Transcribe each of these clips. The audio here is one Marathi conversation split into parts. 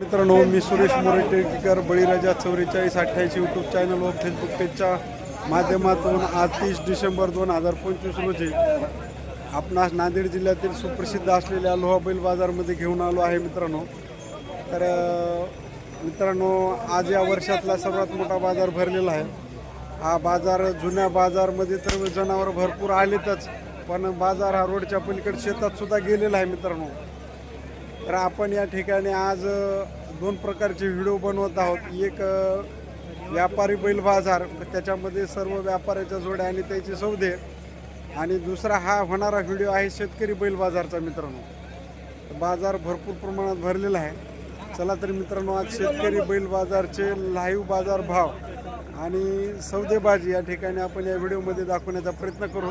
मित्रांनो, मी सुरेश मोरे टेकीकर बळीराजा 4488 यूट्यूब चॅनल व फेसबुक पेजच्या माध्यमातून आज 30 डिसेंबर 2025 रोजी आपणास नांदेड जिल्ह्यातील सुप्रसिद्ध असलेल्या लोहा बैल बाजारमध्ये घेऊन आलो आहे मित्रांनो. तर मित्रांनो, आज या वर्षातला सर्वात मोठा बाजार भरलेला आहे. हा बाजार जुन्या बाजारमध्ये तर जनावर भरपूर आलेतच, पण बाजार हा रोडच्या पलीकडे शेतात सुद्धा गेलेला आहे मित्रांनो. तर आपण या ठिकाणी आज दोन प्रकारचे व्हिडिओ बनवत आहोत. एक व्यापारी बैल बाजार, त्याच्यामध्ये सर्व व्यापाऱ्याच्या जोड्या आणि त्याचे सौदे, आणि दुसरा हा होणारा व्हिडिओ आहे शेतकरी बैल बाजारचा मित्रांनो. बाजार भरपूर प्रमाणात भरलेला आहे. चला तर मित्रांनो, आज शेतकरी बैल बाजारचे लाईव्ह बाजार भाव आणि सौदेबाजी या ठिकाणी आपण या व्हिडिओमध्ये दाखवण्याचा प्रयत्न करू.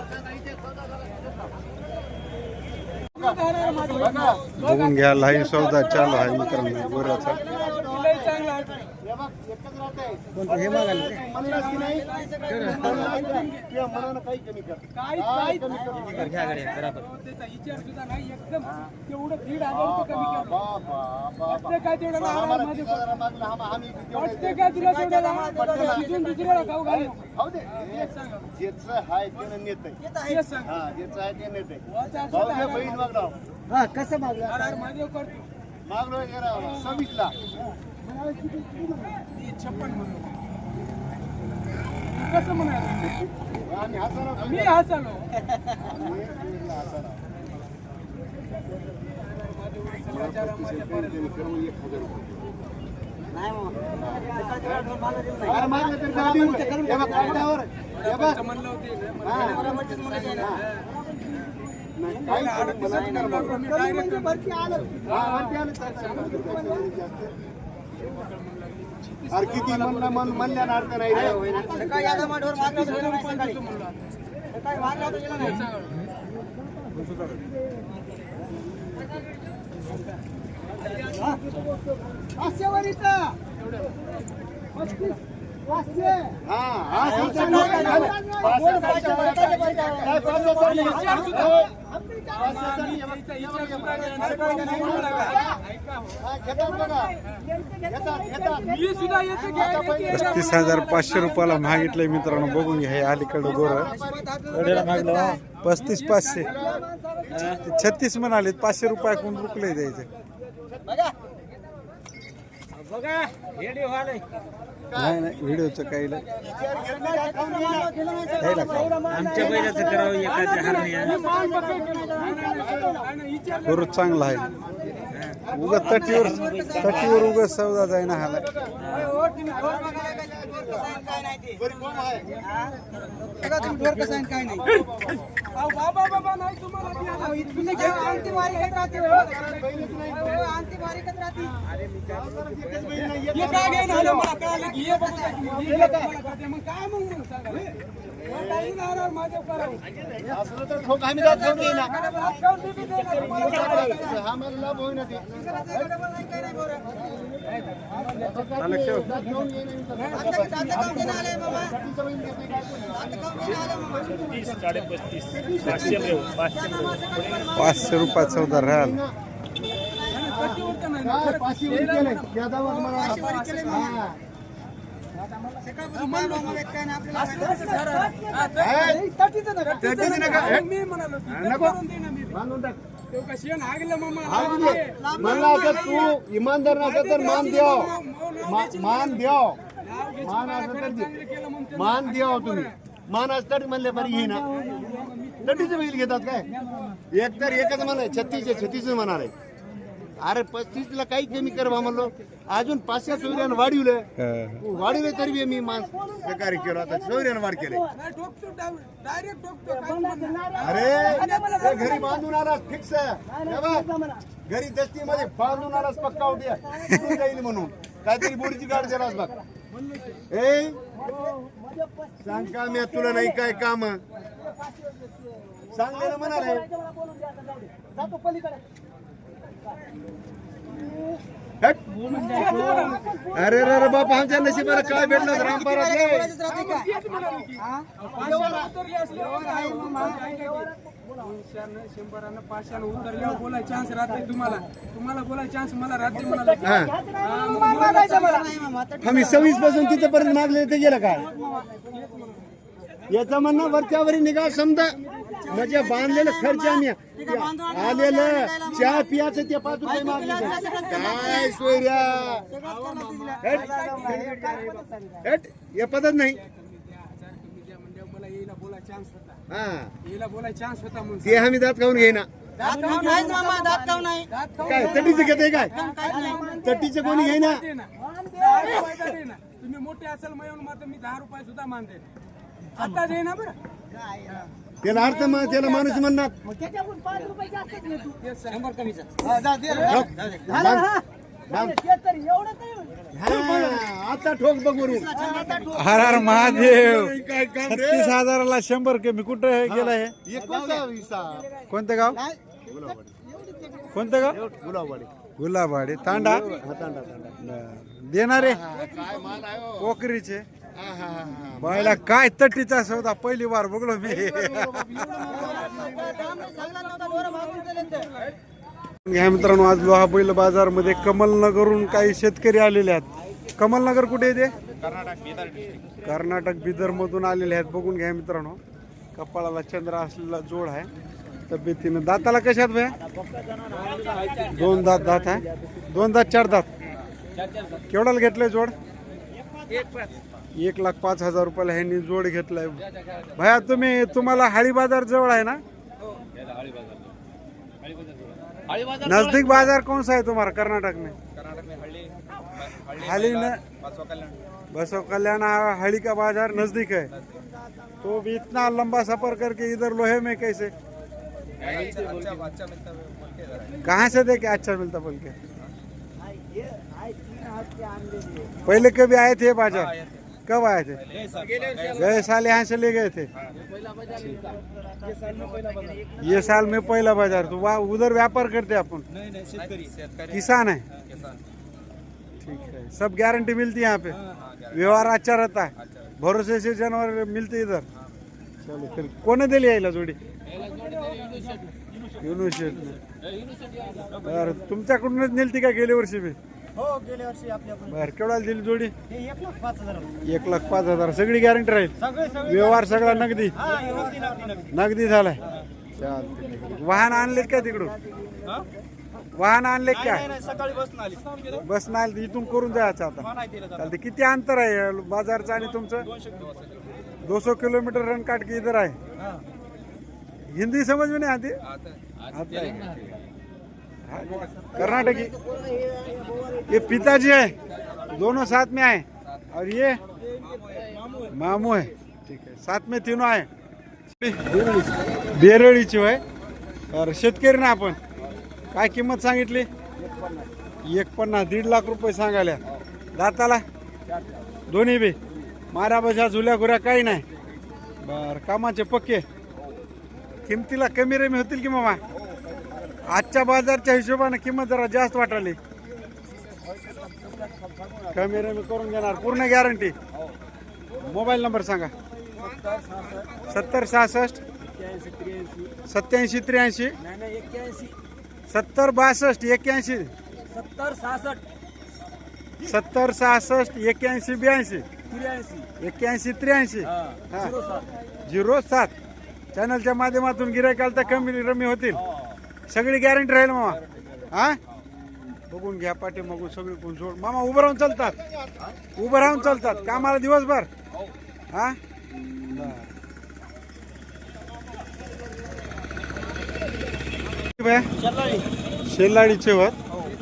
बघून घ्या, लाईव्ह सौदा चालू आहे मित्रांनो गोऱ्याचा. कसं मागलं मागलो 26 ला 56 म्हणून कसं म्हणाल मी हसलो अरे किती म्हणल्या अर्थ नाही. ₹35,500 मागितलंय मित्रांनो. बघून घ्या, हे अलीकडं गोरं 35,500 36 म्हणाले. ₹500 कोण रुपले द्यायचे. नाही नाही, व्हिडिओचं काही आमच्या बैलाचं करावं गोर चांगला आहे. उगा तटीवर उगा सौदा जाय ना हाला. ₹500 सौदा राहिला. तू इमानदार नसेल तर मान द्याव, मान द्याव, मान द्याव. तुम्ही मान असतात म्हणले बरी घे ना. तटीचं बैल घेतात काय? एक तर एकच म्हणा 36 म्हणाल. अरे 35 ला काही कमी कर म्हणलो. अजून 500 सोयऱ्यानं वाढवले तरी मी मान सहकार्य केलं. आता सोयऱ्यानं वाढ केले. अरे घरी बांधून आलास फिक्स. घरी दस्तीमध्ये बांधून आलास पक्का उद्या जाईल म्हणून काहीतरी बोरीची गाड दिलास बघ. ए सांग का मी तुला नाही काय काम सांगलेलं म्हणाले. हट. अरे रे रे बाप आमच्या नशिबाला काय भेटलं रामपारात नाही. उतरली असल्यावर काय माझं ऐका की. 200 500 उतरल्यावर बोलाय चान्स राहत नाही तुम्हाला बोलाय चान्स मला राहते मला आम्ही 26 पासून तिथपर्यंत मागले ते गेलं काय याचं म्हणणं वरच्यावरी निघा समजा म्हणजे बांधलेलं खर्च आम्ही आलेलं चहा पियाचं ते 5 रुपये मागले काय सोयऱ्या हे पद्धत नाही. मला येईला बोलाय चान्स होता हा येईला बोलाय चान्स होता म्हणून ते आम्ही दात खाऊन घेईना काय तटीचं घेते काय तटीचं कोणी घेईना. तुम्ही मोठे असेल म्हणून मात्र मी 10 रुपये सुद्धा मानते आता जे ना बरं त्याला अर्थ त्याला माणूस म्हणणार आता ठोक बघ वरून. हर हर महादेव. काय काम रे? 36,000ला 100 कमी. कुठं गेलं हे? 21 कोणतं गाव? कोणतं गाव? गुलाबवाडी. गुलाबवाडी. तांडा तांडा. देणारे काय माल आहे हो? कोकरीचे. बायला काय तटीचा सौदा पहिली बार बघलो मी. घ्या मित्रांनो, आज लोहा बैल बाजार मध्ये कमलनगरहून काही शेतकरी आलेले आहेत. कमलनगर कुठे येते? कर्नाटक बिदर मधून आलेले आहेत. बघून घ्या मित्रांनो, कपाळाला चंद्र असलेला जोड आहे. तब्येतीनं दाताला कशात भया? 2 दात आहे. 2 दात 4 दात. केवढ्याला घेतलंय जोड? 1,05,000 रुपयाला ह्यांनी जोड घेतलाय. भया तुम्हाला हाळी बाजार जवळ आहे ना? नजदीक बाजार कौन सा है तुम्हारा कर्नाटक में? हाली न बसव कल्याण हाली का बाजार नजदीक है. तो भी इतना लंबा सफर करके इधर लोहे में कैसे? कहाँ से देखे अच्छा मिलता बोल के? पहले कभी आए थे बाजार? कब आए थे? गए साल यहाँ से ले गए थे. ये साल में पहला बाजार. तो वहाँ उधर व्यापार करते अपन? किसान है. ठीक है. सब गारंटी मिलती है यहाँ पे? व्यवहार अच्छा रहता है? भरोसे से जानवर मिलते इधर. चलो फिर कोने दिली यायला जोडी? युनिव्हर्सिटी. बरं, तुमच्याकडूनच नेलती का गेल्या वर्षी बी? हो गेल्या वर्षी आपल्याकडून बरं, केवढ्याला दिली जोडी? 1,05,000 1,05,000. सगळी गॅरंटी राहील? व्यवहार सगळा नगदी नगदी झालाय. चालतंय. वाहन आणले काय तिकडून? वाहन आणले काय? सकाळी बसून आली बस नाही इथून करून जायचं आता. चालते. किती अंतर आहे बाजारचं आणि तुमचं? 200 किलोमीटर रन काट के इधर आहे. हिंदी समझ में नहीं आती? आता है. कर्नाटकी. ये पिताजी है, दोनों साथ में आए. और ये मामू है. ठीक है, साथ में तीनों आए. बेरळीची होय. और शेतकरी ना आपण काय किंमत सांगितली? 1,50,000. 1.5 लाख रुपये सांगायला. दाताला दोन्ही बी मारा बशा झुल्या घुऱ्या काही नाही. बर, कामाचे पक्के. किमतीला कमी रेमी होतील की मामा? आजच्या बाजारच्या हिशोबाने किंमत जरा जास्त वाटाली. कमी रेमी करून घेणार. पूर्ण गॅरंटी. मोबाईल नंबर सांगा. 70 66 87 83 70 62 81 70 66 81 82 81 83 07. चॅनलच्या माध्यमातून गिरायकाला तर कमी रमी होतील. सगळी गॅरंटी राहील मामा. हा, बघून घ्या पाठी मगून सगळी कोण जोड. मामा उभं राहून चालतात? उभं राहून चालतात कामाला दिवसभर? हा, शेलाडीचे होत.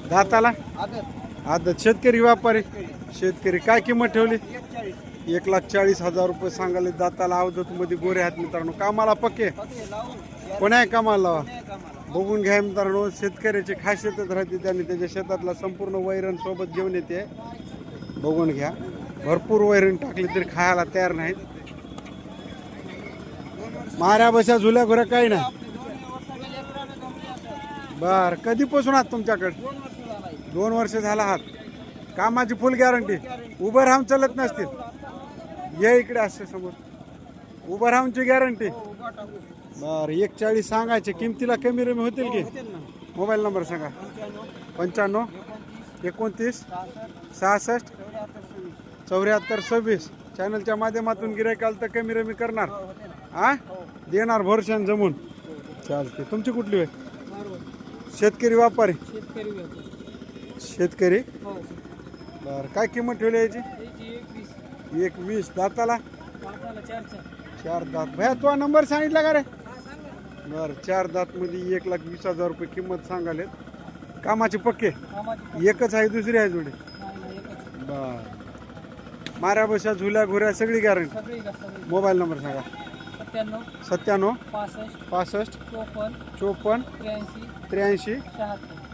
दाताला आता शेतकरी व्यापारी शेतकरी काय किंमत ठेवली? 1,40,000 रुपये सांगाले. दाताला अवधूत मध्ये गोरे आहेत मित्रांनो. कामाला पक्के. कोण्या कामाला लावा. बघून घ्या मित्रांनो, शेतकऱ्याची खासियतच राहते. त्यांनी त्याच्या शेतातला संपूर्ण वैरण सोबत घेऊन येते. बघून घ्या. भरपूर वैरण टाकली तरी खायला तयार नाहीत. माऱ्या बशा झुल्या घुऱ्या काही नाही. बर, कधीपासून आहात तुमच्याकडे? 2 वर्ष झाला हात. कामाची फुल गॅरंटी. उभं राहून चालत नसतील. ये इकडे असते समोर. उभं राहूनची गॅरंटी. बरं 140 सांगायचे. किमतीला कमी रमी होतील की? मोबाईल नंबर सांगा. 95 29 66 74 26. चॅनलच्या माध्यमातून गिरायकाल तर कमी रमी करणार. हा देणार भरशान जमून. चालते. तुमची कुठली आहे? शेतकरी व्यापारी. शेतकरी. बरं काय किंमत ठेवली याची? 120. दाताला 4 दात. भैया तो नंबर सांगितला का रे? बरं 4 दात मध्ये 1,20,000 रुपये किंमत सांगाले. कामाचे पक्के एकच आहे, दुसरी आहे जोडी? बर. माऱ्या बशा झुल्या घुऱ्या सगळी गॅरंटी. मोबाईल नंबर सांगा. 97 65 54 83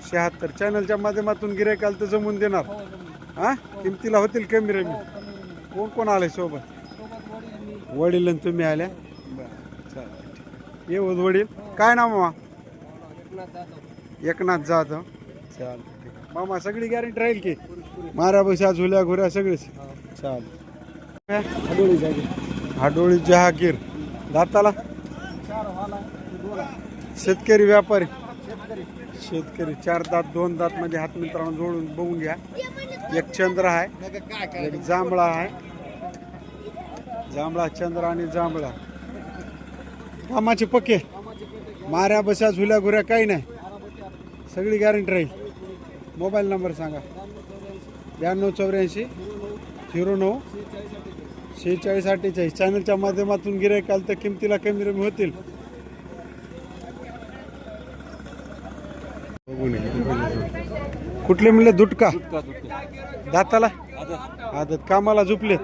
76. चॅनलच्या माध्यमातून गिरायकाल तर जमून देणार. हा किमतीला होतील कमी रमी. कोण कोण आले सोबत? वडील आणि तुम्ही आल्या. बरं चालेल. ये वडील. काय नाव मामा? एकनाथ जाधव. चालतं ठीक आहे. मामा सगळी गॅरंटी राहील की? माऱ्या बशा झुल्या घुऱ्या सगळीच. चालेल. हाडोळी जहागीर. दाताला शेतकरी व्यापारी. शेतकरी 4 दात 2 दात मध्ये हात मित्रांनो जोडून बघून घ्या. एक चंद्र आहे, एक जांभळा आहे. जांभळा चंद्र आणि जांभळा. कामाचे पक्के. माऱ्या बशा झुल्या घुऱ्या काही नाही. सगळी गॅरंटी राहील. मोबाईल नंबर सांगा. 92 84 09 46 48. चॅनलच्या माध्यमातून गिरायकाल तर किमतीला कमी रमी होतील. कुठले म्हणले? दुटका. दाताला आदत. कामाला झुपलेत.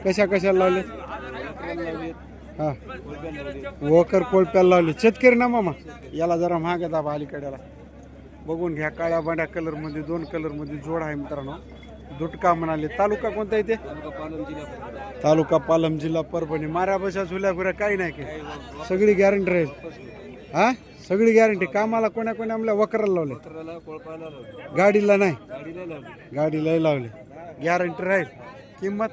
कशा कशाला लावले? हा वकर कोळप्याला लावले. शेतकरी ना मामा. याला जरा महाग दाबा अलीकड्याला. बघून घ्या. काळ्या बांड्या कलर मध्ये 2 कलर मध्ये जोड आहे मित्रांनो. दुटका म्हणाले. तालुका कोणता आहे ते? तालुका पालम, जिल्हा परभणी. माऱ्या बशा झुल्या घुऱ्या काही नाही की? सगळी गॅरंटी राहील. हा सगळी गॅरंटी. कामाला कोण्या कोण्या आमल्या वकराला लावले? गाडीला नाही. गाडीला लावले. गॅरंटी राहील. किंमत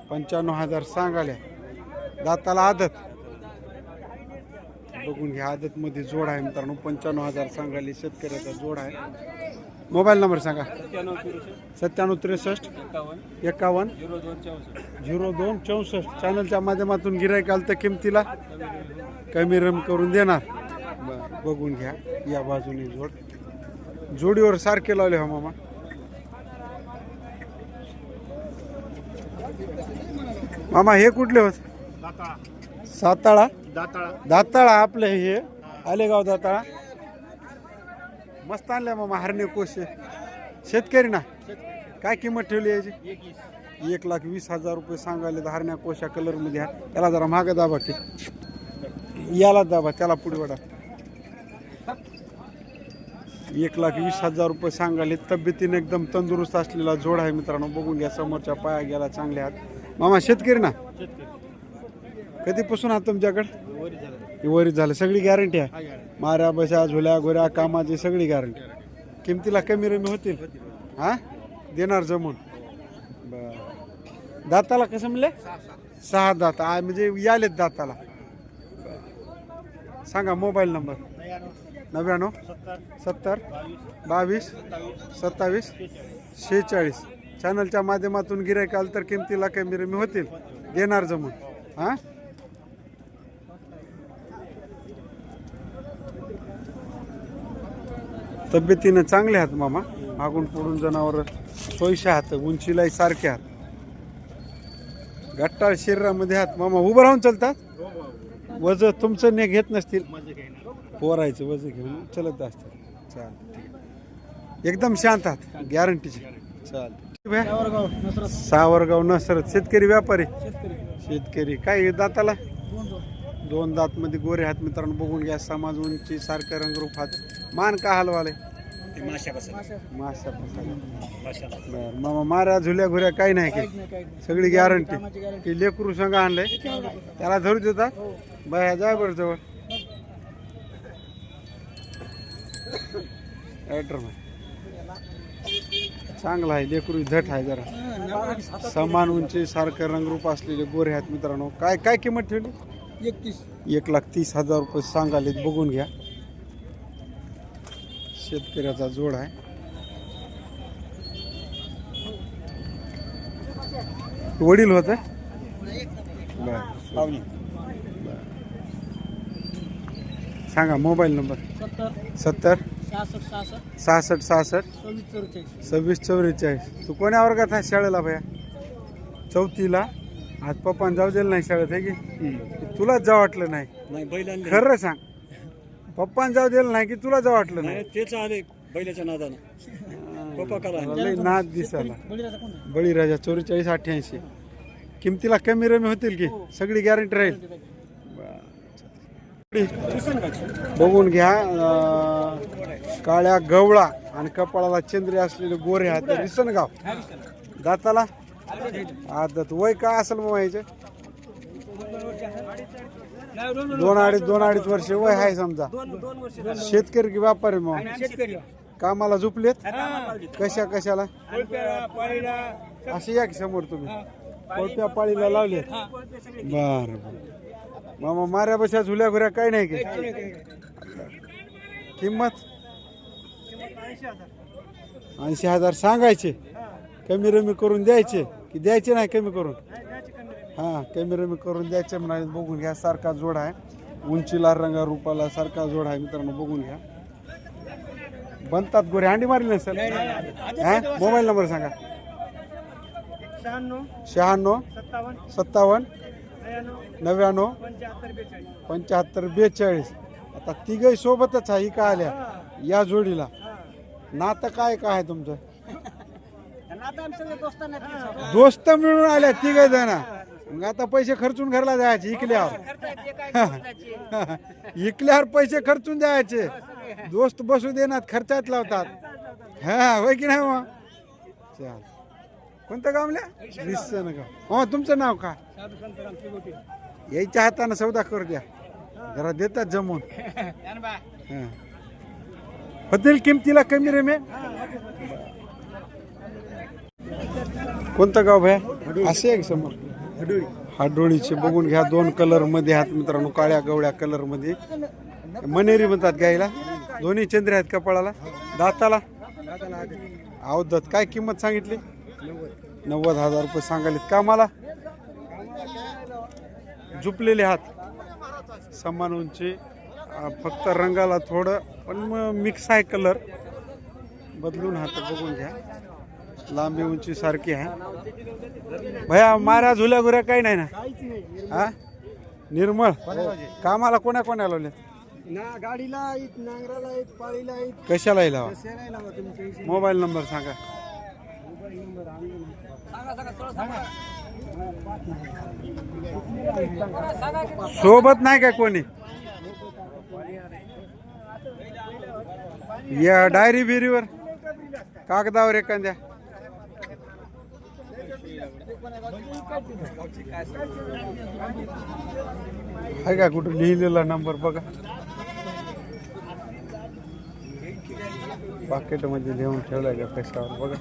95,000 सांगाल्या. दाताला आदत. बघून घ्या. आदत मध्ये जोड आहे मित्रांनो. 95,000 सांगाले. शेतकऱ्याचा जोड आहे. मोबाईल नंबर सांगा. 97 63 51 02 64. चॅनलच्या माध्यमातून गिरायकाल तर किमतीला कमी रम करून देणार. बघून घ्या. या बाजूने जोड. जोडीवर सारखे लावले हो मामा. मामा हे कुठले होत? साताळा. दाताळा आपले हे आलेगाव दाताळा. मस्त आणल्या मामा. हरणे कोशे. शेतकरी ना. काय किंमत ठेवली याची? 1,20,000 रुपये सांगायले. हरण्या कोशा कलर मध्ये. त्याला जरा महाग दाबा की? याला दाबा. त्याला पुढे वडा. 1,20,000 रुपये सांगायले. तब्येतीने एकदम तंदुरुस्त असलेला जोड आहे मित्रांनो. बघून घ्या. समोरच्या पाया गेला चांगले आहात. मामा शेतकरी ना. कधीपासून आहात तुमच्याकडे? वरीच झालं. सगळी गॅरंटी आहे. माऱ्या बशा झुल्या घोऱ्या कामाची सगळी गॅरंटी. किमतीला कमी रमी होतील. हा देणार जमून. बर. दाताला कसं म्हणले? 6 दात म्हणजे यालेत दाताला. सांगा मोबाईल नंबर. 99 70 22 27 46. चॅनलच्या माध्यमातून गिरायकाल तर किमतीला कमी रमी होतील. देणार जमून. हा तब्येतीनं चांगले आहात मामा. मागून पुढून जनावर सोयीशे आहात. उंचीलाही सारखे आहात. गट्टाळ शरीरामध्ये आहात मामा. उभं राहून चालतात. वज तुमचं ने घेत नसतील. पोरायचं वज घेऊन चलत असतात. चाल एकदम शांत आहात. गॅरंटीचे. चाल. सावरगाव नसरत. शेतकरी व्यापारी. शेतकरी. काय दाताला? 2 दात मध्ये गोरे हात मित्रांनो. बघून घ्या. समाज उंची सारखं रंगरूप हात. मान का हलवाले? माशा. मामा माऱ्या झुल्या घुऱ्या काही नाही की? सगळी गॅरंटी. की लेकरू संघ आणलंय त्याला धरू देतात. बाया जाय बरं जवळ. चांगला आहे, लेकरू झट आहे जरा. समान उंची सारखं रंगरूप असलेले गोरे आहेत मित्रांनो. काय काय किंमत ठेवली? 1,30,000 रुपये सांगाले. बघून घ्या, शेतकऱ्याचा जोड आहे. वडील होत सांगा मोबाईल नंबर. 70 66 66 26 44. तू कोण्या वर्गात आहे शाळेला भया? 4थीला. आज पप्पान जाऊ दिलं नाही शाळेत आहे की तुलाच जाऊ वाटलं नाही? खरं सांग, पप्पान जाऊ दिलं नाही की तुला जाऊ वाटलं नाही? तेच आले बैलाच्या नादानं पप्पा करा लय नाद दिसायला. बळीराजा 4488. किमतीला कमी रमी होतील की सगळी गॅरंटी राहील? बघून घ्या, काळ्या गवळा आणि कपाळाला चंद्री असलेले गोरे आहेत. रिसनगाव. दाताला आदत. वय काय असेल मग याचे? 2-2.5 वर्ष वय आहे समजा. शेतकरी की व्यापारी? मग कामाला झोपलेत? कशा कशाला? असे या की समोर तुम्ही कोणत्या पाळीला लावले? बर मामा माऱ्या बशा झुल्या घुऱ्या काही नाही की? किंमत 80,000 सांगायचे. कमी रमी करून द्यायचे की द्यायचे नाही कमी करून? हां, कमी रमी करून द्यायचे म्हणाले. बघून घ्या, सारखा जोड आहे. उंचीला रंगा रूपाला सारखा जोड आहे मित्रांनो. बघून घ्या, बनतात गोरे. अंडी मारली नाही सर? हां, मोबाईल नंबर सांगा. 96 57 99 75 42. आता तिघही सोबतच आहे का आल्या या जोडीला? नातं काय काय आहे तुमचं? दोस्त मिळून आल्या तिघ जण. मग आता पैसे खर्चून घरला जायचे इकल्यावर? इकल्यावर पैसे खर्चून द्यायचे. दोस्त बसू देणार, खर्चात लावतात. हा होय की नाही? मग चाल. कोणतं गावल्या? गाव. हो, तुमचं नाव काय? यायच्या हाताने सौदा करू द्या जरा, देतात जमून. होतील किमतीला कमी रे मे? कोणतं गाव भया? असे आहे समोर हाडोळीचे. बघून घ्या, 2 कलर मध्ये आहेत मित्रांनो, काळ्या गवळ्या कलर मध्ये. मनेरी म्हणतात गायला. दोन्ही चंद्र आहेत कपाळाला. दाताला अवदत. काय किंमत सांगितली? 90,000 रुपये सांगाले. कामाला झुपलेले हात, समान उंची, फक्त रंगाला थोडं पण मिक्स आहे कलर. बदलून हात बघून घ्या, लांबी उंची सारखी आहे. भया माऱ्या झुल्या गुऱ्या काही नाही ना? हा, निर्मळ. कामाला कोणा कोणा लावले? गाडीला आहेत, नांगराला आहेत, पाळीला आहेत. कशाला लावा? मोबाईल नंबर सांगा. सोबत नाही काय कोणी? या डायरी बिरीवर कागदावर एखाद्या? आहे का कुठं लिहिलेला नंबर? बघा पाकिट मध्ये लिहून ठेवलाय का कशावर? बघा.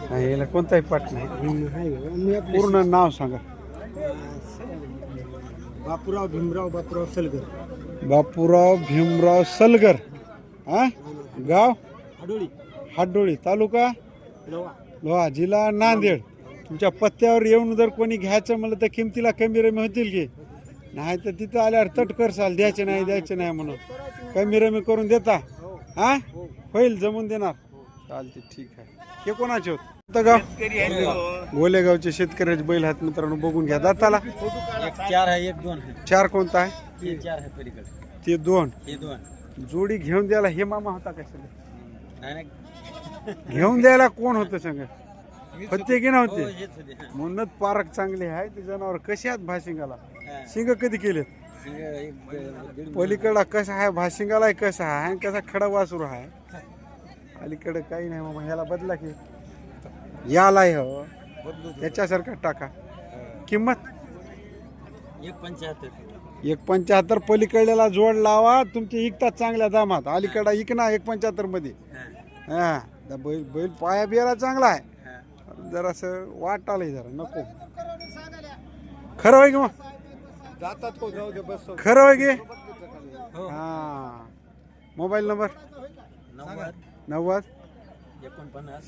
नाही, याला कोणताही पाठ नाही. पूर्ण नाव सांगा. बापूराव भीमराव सलगर. बापूराव भीमराव सलगर. हा, गाव हाडोळी, तालुका लोहा, जिल्हा नांदेड. तुमच्या पत्त्यावर येऊन जर कोणी घ्यायचं म्हणलं तर किमतीला कमी रमी होतील की नाही? तर तिथं आल्यावर तट करसाल, द्यायचे नाही म्हणून. कमी रमी करून देता? हा, होईल, जमून देणार. चालते, ठीक आहे. हे कोणाचे होत? गाव गोलेगावचे शेतकऱ्याचे बैल आहेत मित्रांनो. बघून घ्या. दाताला 4 आहे, 1 2 आहे. 4 कोणता आहे? 4 आहे पलीकडे. ते 2. हे 2 जोडी घेऊन द्यायला हे मामा होता का? नाही घेऊन द्यायला कोण होतं सांग? होते की नव्हते? हेच होते. म्हणूनच पारख चांगली आहे. ते जनावर कशी आहेत भाशिंगाला? शिंग कधी केले? पलीकडला कसा आहे भाशिंगाला? कसा आहे आणि कसा खडा वासरू आहे? अलीकडे काही नाही मामा. ह्याला बदला की याला हो त्याच्यासारखा टाका. किंमत 1.75. 1.75. पलीकडल्याला जोड लावा. तुमचे इकतात चांगल्या दामात. अलीकडा इकना 1.75 मध्ये. हा बैल बैल पाया बियाला चांगला आहे जरासं वाट आलंय जरा नको खरं होय की मग खरं होय की हा मोबाईल नंबर 90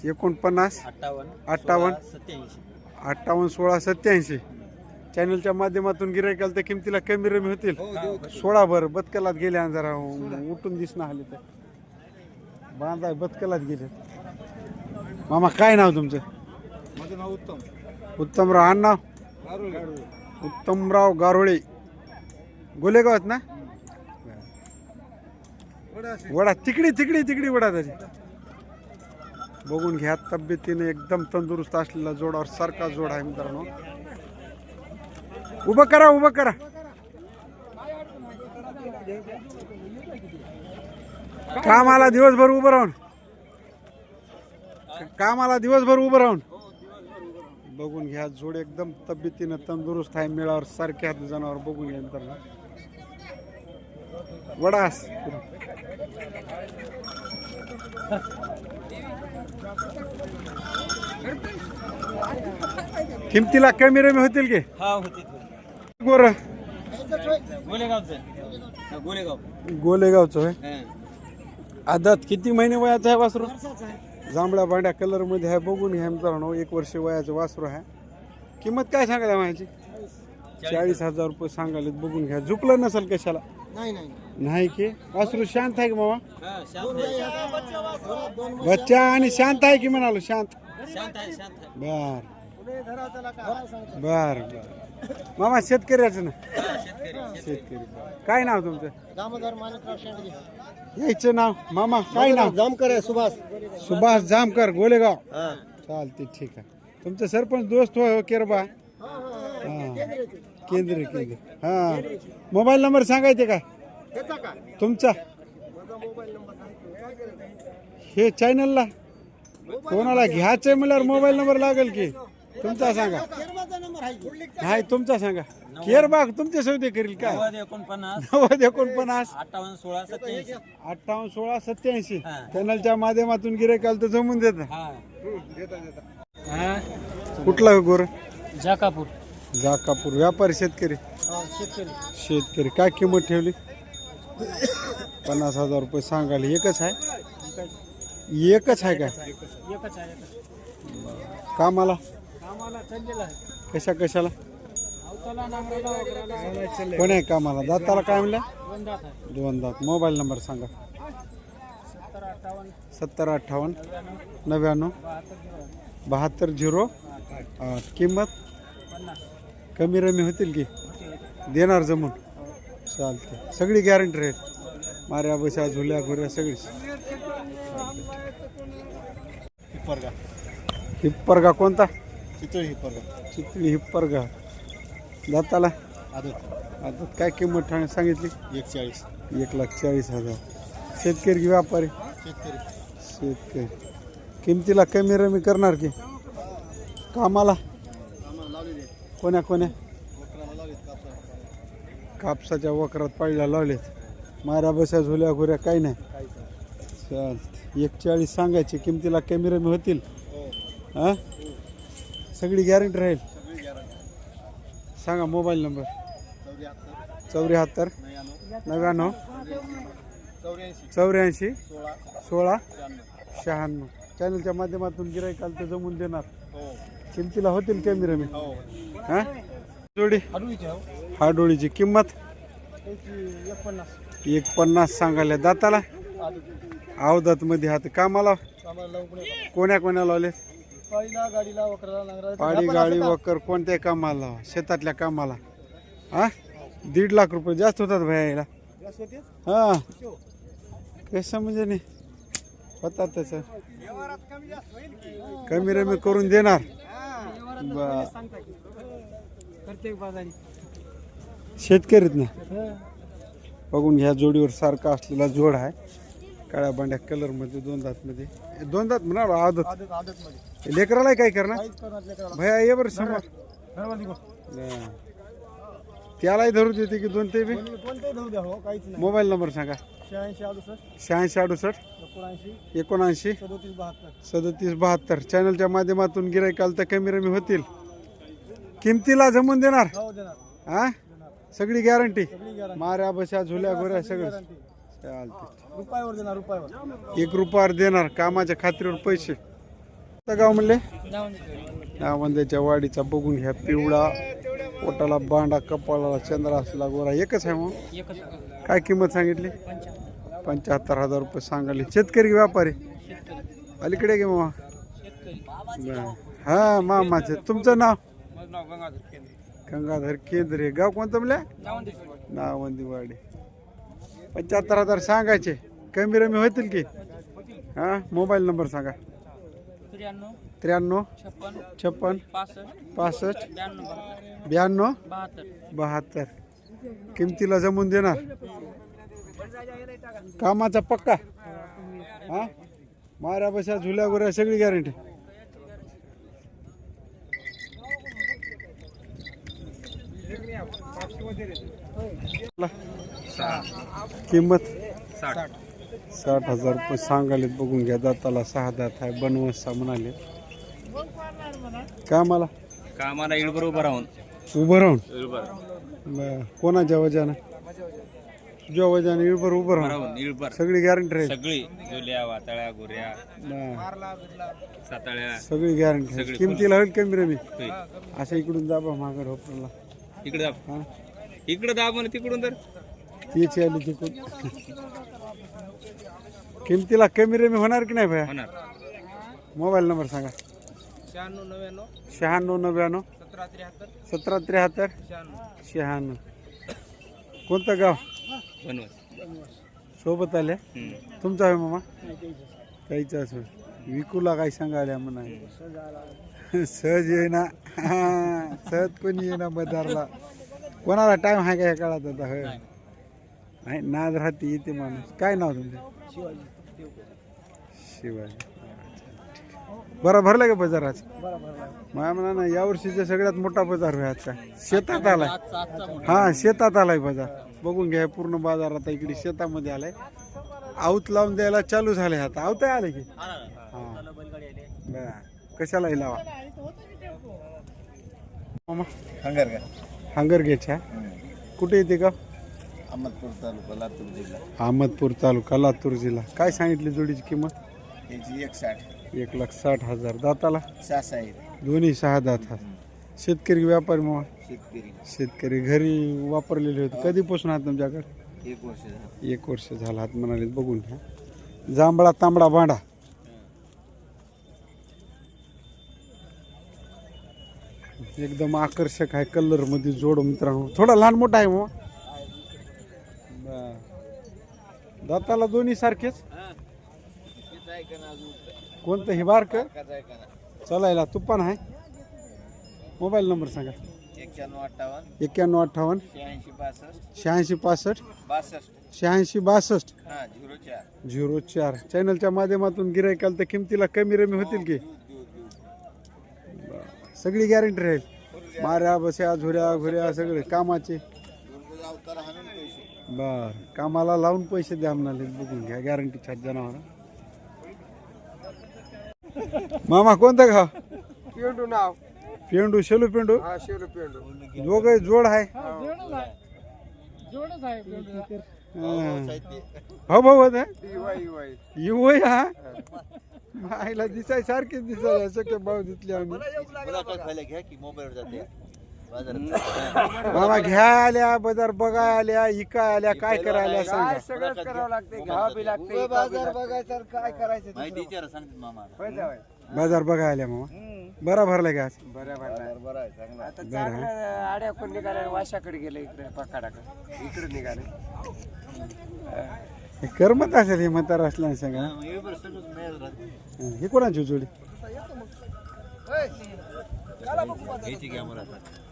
49 58 1687 चॅनलच्या माध्यमातून गिरायकाला तर किमतीला कमी रमी होतील 16 बरं बदकलात गेले आणि जरा उठून दिसणं आले तर बांधाय बदकलात गेले मामा काय नाव तुमचं माझं नाव उत्तम उत्तमराव हा नाव उत्तमराव गारोळे गोलेगावात ना वडा तिकडी वडा त्याची बघून घ्या तब्येतीने एकदम तंदुरुस्त असलेला जोडावर सारखा जोड आहे मित्रांनो उभं करा कामाला दिवसभर उभं राहून बघून घ्या जोड एकदम तब्येतीनं तंदुरुस्त आहे मिळावर सारख्या जनावर बघून घ्या मित्रांनो वडास किमतीला कमी रमी होतील की गोर गोलेगावचं होय आदत किती महिने वयाचं आहे वासरू जांभळ्या बांड्या कलर मध्ये आहे बघून घ्या मित्रांनो 1 वर्ष वयाचं वासरू आहे किंमत काय सांगायला माझी 40,000 रुपये सांगायला बघून घ्या झुकलं नसेल कशाला नाही की वासरू शांत आहे की मामा बच्चा आणि शांत आहे की म्हणालो शांत बर मामा शेतकऱ्याचं ना शेतकरी काय नाव तुमचं दामोदर माणिकराव शेंडगे यायचं नाव मामा काय नाव जामकर आहे सुभाष जामकर गोलेगाव चालते ठीक आहे तुमचं सरपंच दोस्त हो केरबा केंद्र हा मोबाईल नंबर सांगायचे काय तुमचा हे चॅनलला कोणाला घ्यायचंय म्हणल्यावर मोबाईल नंबर लागेल की तुमचा सांगा नाही तुमचा सांगा केरबाग तुमच्या सौदे करील काय 58-16-87 चॅनलच्या माध्यमातून गिरायकाला तर जमून देत कुठला गोर जाकापूर व्यापारी शेतकरी काय किंमत ठेवली 50,000 रुपये सांगायला एकच आहे काय कामाला कशाला कोण आहे कामाला दाताला काय म्हणलं 2 दात मोबाईल नंबर सांगा 7058 99 7208 किंमत कमी रमी होतील की देणार जमून चालते सगळी गॅरंटी राहील माऱ्या बसा झुल्या घुऱ्या सगळी हिप्परगा कोणता चितळी हिप्परगा दाताला आदत काय किंमत ठाणे सांगितली 1,40,000 शेतकरी की व्यापारी शेतकरी किमतीला कमी रमी करणार की कामाला कोण्या कापसाच्या वकरात पाळीला लावलेत मारा बसा झोल्या घोऱ्या काही नाही चालते 1,40 सांगायचे किमतीला कमी रमी होतील हा सगळी गॅरंटी राहील सांगा मोबाईल नंबर 74 99 84 16 96 चॅनलच्या माध्यमातून गिरायकाला तर जमून देणार किमतीला होतील कमी रमी हा जोडी हाडोळीची किंमत 1,50 सांगायला दाताला अवदात मध्ये हात कामाला कोण्या लावले पाडी गाडी वकर कोणत्या कामाला शेतातल्या कामाला हा 1.5 लाख रुपये जास्त होतात भयाला हा कसं म्हणजे नाही होता त्याच कमी रमी करून देणार शेतकरीत ना बघून ह्या जोडीवर सारखा असलेला जोड आहे काळ्या बांड्या कलर मध्ये 2 दात मध्ये 2 दात म्हणा आदत लेकराला काय करणार भया ये बरं समोर त्यालाही धरू देते की 2 ते बी मोबाईल नंबर सांगा शहाऐंशी 68 79 37 72 चॅनलच्या माध्यमातून गिराईकाल तर कमी रमी होतील. किमतीला जमून देणार हा सगळी गॅरंटी माऱ्या बशा झुल्या घोऱ्या सगळं चालते. रुपयावर देणार रुपयावर. 1 रुपयावर देणार कामाच्या खात्रीवर पैसे. गाव म्हणले नावंद्याच्या वाडीचा बघून घ्या. पिवळा पोटाला बांडा कपाळाला चंद्रा असला गोरा एकच आहे. मग काय किंमत सांगितली? 75,000 रुपये सांगाले. शेतकरी व्यापारी अलीकडे गे मामा. हा मामाचे तुमचं नाव? गंगाधर केंद्रे. गाव कोणतं म्हणल्या? नावंदीवाडी. 75,000 सांगायचे. कमी रमी होतील की? हा मोबाईल नंबर सांगा. 93 56 65 92 72. किमतीला जमून देणार. कामाचा पक्का हा माऱ्या बशा झुल्या गोऱ्या सगळी गॅरंटी. किंमत 60,000 रुपये सांगाले. बघून घ्या. दाताला 6 दात आहे. बनवसा म्हणाले. कामाला इळभर उभं राहून उभं राहून कोणाच्या वजानं? तुझ्या वजानं इळभर उभं राहून इळभर सगळी गॅरंटी राहील. सगळी जुल्या वातळ्या गुऱ्या साताळ्या सगळी गॅरंटी राहील. किमतीला होईल कमी रमी. असं इकडून दाबा मागं होपरला इकडे दाब इकडे दाब म्हणे तिकडून तर तीच आली तिकडून. किमतीला कमी रमी होणार की नाही भया? होणार. मोबाईल नंबर सांगा. 96 99 17 73 96. कोणतं गाव? बनवत सोबत आल्या. तुमचा आहे मामा? काहीच असं विकूला काय सांगायला म्हणा. सहज येईना सहज कोणी येईना बजारला. कोणाला टाइम आहे का या काळात आता? होय नाद राहते येते माणूस. काय नाव तुमचं? शिवाजी. बरं भरलं का बाजार आज? मला म्हणा ना यावर्षीचा सगळ्यात मोठा बाजार आहे आजचा. शेतात आलाय. हा शेतात आलाय बाजार. बघून घ्या पूर्ण बाजार आता इकडे शेतामध्ये आलाय. आवत लावून द्यायला चालू झाले. आता आवत आले की कशाला लावा मामा? हांगर घ्यायच्या. कुठे येते का? अहमदपूर तालुका लातूर जिल्हा. अहमदपूर तालुका लातूर जिल्हा. काय सांगितली जोडीची किंमत? त्याची 160. 1,60,000. दाताला 6 आहे. दोन्ही 6 दात. शेतकरी व्यापारी मामा? शेतकरी. शेतकरी घरी वापरलेले होते. कधीपासून आहात तुमच्याकडे? 1 वर्ष झालं. 1 वर्ष झालं हात म्हणाले. बघून घ्या. जांभळा तांबडा बांडा. एकदम आकर्षक आहे कलर मध्ये जोड मित्रांनो. थोडा लहान मोठा आहे मग. दाताला दोन्ही सारखेच. कोणतं हे बारक चालायला तुपान आहे. मोबाईल नंबर सांगा. 91 58 86 86 65 65 62 86 62 हा 04. चॅनलच्या माध्यमातून गिराईकाल तर किमतीला कमी रमी होतील की? सगळी गॅरंटी राहील. माऱ्या बस्या झुऱ्या घुऱ्या सगळे कामाचे. बर कामाला लावून पैसे द्या म्हणाले. बघून घ्या गॅरंटी छात जनावर. मामा कोणतं गाव? पेंडू नाव. पेंडू शेलू पेंडू. हा शेलू पेंडू. दोघे जोड आहे. जोडच आहे पेंडू. हो भाऊ होत युवाई युव हा आईला दिसाय सारखे दिसाय असं काय भाऊ दिसले आम्ही. मामा घ्या आल्या बाजार बघा आल्या इका आल्या काय करायला सांगा. सगळंच करावं लागते. घ्यावं बी लागते. बाजार बघायचं काय करायचं? बाजार बघा आल्या मामा. बरा भरलाय का आज? बरं आता चांगलं आड्या कोण निघाले. वाशाकडे गेले. इकडे पकाडाकडे इकडे निघाले. करमत असेल हे म्हातारा असल्या सांगा. हे कोणाची जोडी?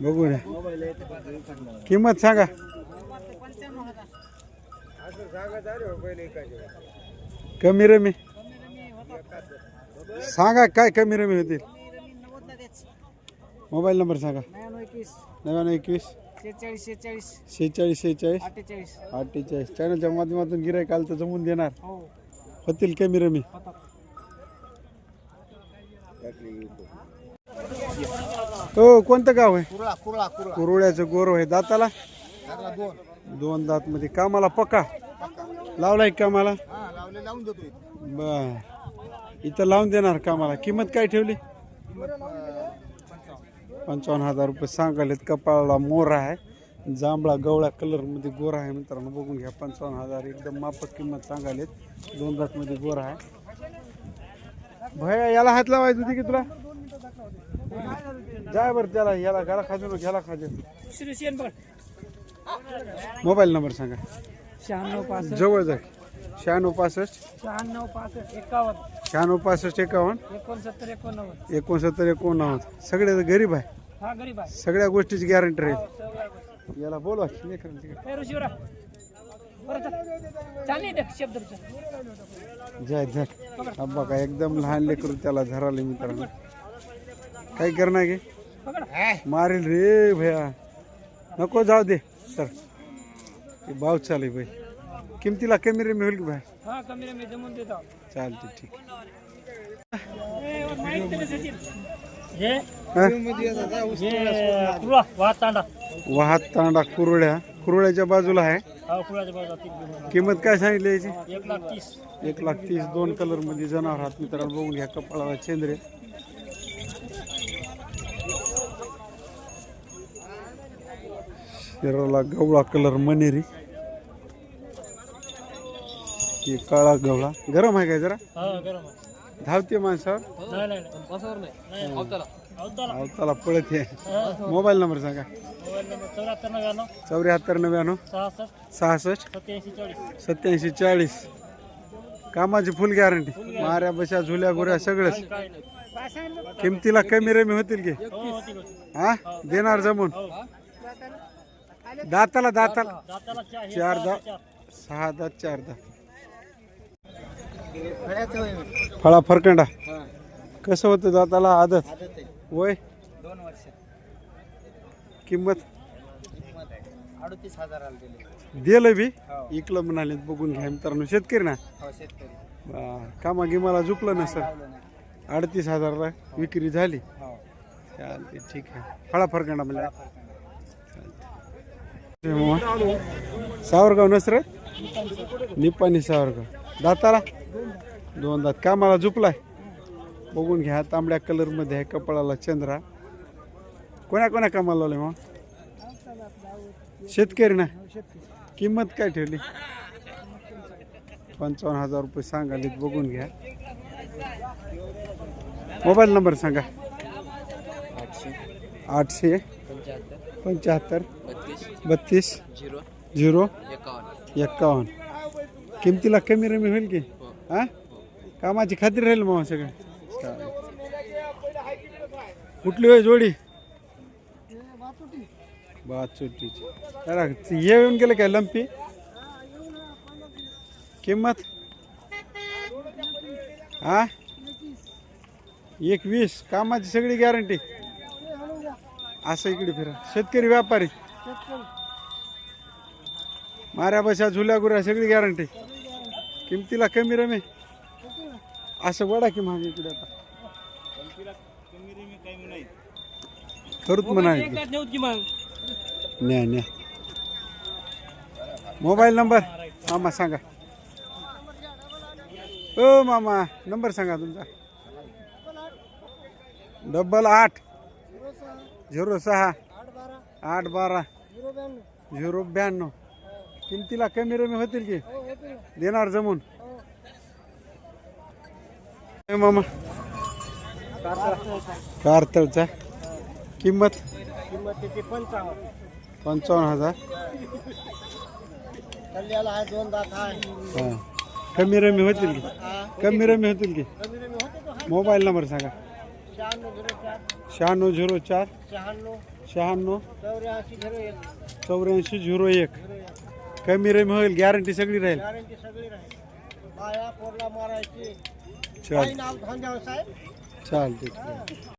बघू ना किंमत सांगा. कमी रमी सांगा. काय कमी रमी होतील? मोबाईल नंबर सांगा. 99 21 46 46 46 46 48 48 चॅनलच्या माध्यमातून गिराईक आलं तर जमून देणार हो होतील कमी रमी. होतात. हो कोणतं गाव आहे? कुरळा कुरळा कुरळा कुरुळ्याचं गोर आहे. दाताला त्याला दोन 2 दात मध्ये. कामाला पक्का लावलाय कामाला? हा लावले लावून देतोय. बर इथं लावून देणार कामाला. किंमत काय ठेवली? 55,000 रुपये सांगालेत. कपाळाला मोर आहे. जांभळा गवळा कलर मध्ये गोरा आहे मित्रांनो, बघून घ्या. 55,000 एकदम माफक किंमत सांगालेत. 2 दात मध्ये गोरा आहे. भैया याला हात लावायचं होती की तुला? जाय बरं त्याला, याला घ्याला खाजू नको, घ्याला खाजू. मोबाईल नंबर सांगा. 96 65 जवळ जाय. 96 65 96 65 51 96 65 51 69 89. 69 89. सगळे गरीब आहे. हा गरीब आहे. सगळ्या गोष्टीची गॅरंटी राहील. याला बोलवा ए ऋषीवरा बरं चालली दे शब्द जय जय. अब्बा काय एकदम लहान लेकरू त्याला धराले मित्रांनो. काय करणार गे? मारेल रे भैया. नको जाऊ दे सर. ते भाव चालू भाई. किमतीला कमी रे मिळेल की भाई? हा कमी मी जमून देतो. चालते ठीक. हे हा? कुरळा वाहत तांडा. वाहत तांडा कुरुळ्या. कुरुळ्याच्या बाजूला आहे. हा कुरळाच्या बाजूला किंमत काय सांगितली याची? 1,30,000. 1,30,000. 2 कलर मध्ये जनावर हात मित्रांनो, बघून घ्या. कपाळाला चेंद्रे. शरीराला गवळा कलर मनेरी. हे काळा गवळा. गरम आहे काय जरा? हा गरम आहे. धावते माणसावर. नाही नाही बसवर नाही अवताला अवताला अवताला पळत आहे. मोबाईल नंबर सांगा. Mobile number 74 99 74 99 66 66 87 40. 87 40. कामाची फुल गॅरंटी. माऱ्या बशा झुल्या गुऱ्या सगळंच. काय नाही. किमतीला कमी रमी होतील की? हो होती हा देणार जमून. दाताला दाताला दाताला 4 दात 6 दात 4 दात. फळा फरकंडा कसं होतं दाताला? आदत वय 2 वर्ष. किंमत 38,000 दिले. दिलं बी इकलं म्हणाले. बघून घ्या मित्रांनो. शेतकरी ना? हो शेतकरी. कामा गिमाला झुकलं ना सर? 38,000 विक्री झाली. हो चालते ठीक आहे. फळा फरकंडा म्हणजे सावरगाव नसर निपाणी सावरगाव. दाताला 2 दात. कामाला झुपलाय. बघून घ्या. तांबड्या कलर मध्ये आहे. कपाळाला चंद्रा. कोणा कोणा कामाला लावले मग? शेतकरी ना? किंमत काय ठेवली? 55,000 रुपये सांगालेत. बघून घ्या. मोबाईल नंबर सांगा. 800 75 32 0 51. किमतीला कमी रमी होईल की? हा कामाची खात्री राहील मग सगळं. कुठली होय जोडी? बाचोटीची. हे येऊन गेलं काय लंपी? किंमत हा 21. कामाची सगळी गॅरंटी. असं इकडे फिरा. शेतकरी व्यापारी. माऱ्या बशा झुल्या गुऱ्या सगळी गॅरंटी. किमतीला कमी रमी. असं वडा की मागे इकडे आता करूत म्हणायचं. नाही नाही. मोबाईल नंबर मामा सांगा. ओ मामा नंबर सांगा तुमचा. 88 06 812 092. किमतीला कमी रमी होतील की? देणार जमून. मामा कारतळचा. किंमत 55,000. कमी रमी होतील की? कमी रमी होतील की? मोबाईल नंबर सांगा. 9604 96 84 01. कमी रमी होईल. गॅरंटी सगळी राहील. चालते.